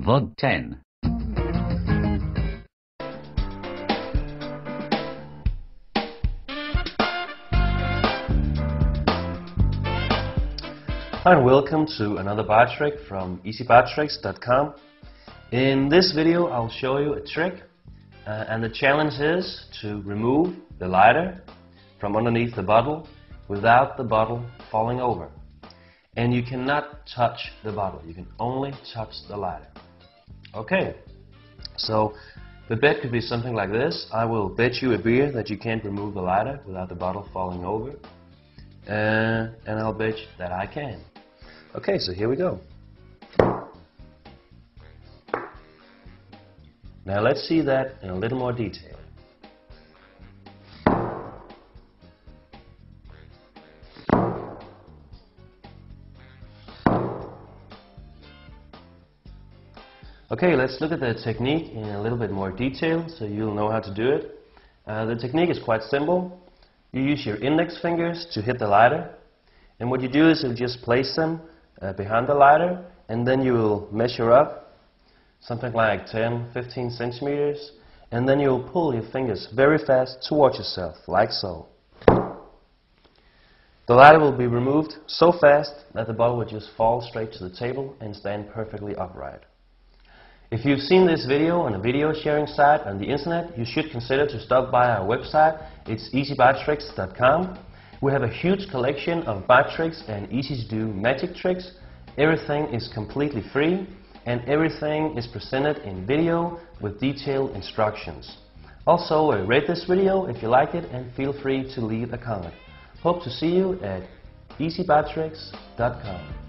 VOD 10. Hi and welcome to another bar trick from easybartricks.com. In this video I'll show you a trick and the challenge is to remove the lighter from underneath the bottle without the bottle falling over. And you cannot touch the bottle, you can only touch the lighter. Okay, so the bet could be something like this. I will bet you a beer that you can't remove the lighter without the bottle falling over. And I'll bet you that I can. Okay, so here we go. Now let's see that in a little more detail. Okay, let's look at the technique in a little bit more detail so you'll know how to do it. The technique is quite simple. You use your index fingers to hit the lighter, and what you do is you just place them behind the lighter, and then you will measure up something like 10-15 centimeters, and then you will pull your fingers very fast towards yourself, like so. The lighter will be removed so fast that the bottle will just fall straight to the table and stand perfectly upright. If you've seen this video on a video sharing site on the internet, you should consider to stop by our website. It's easybartricks.com. We have a huge collection of bar tricks and easy to do magic tricks. Everything is completely free and everything is presented in video with detailed instructions. Also, rate this video if you like it and feel free to leave a comment. Hope to see you at easybartricks.com.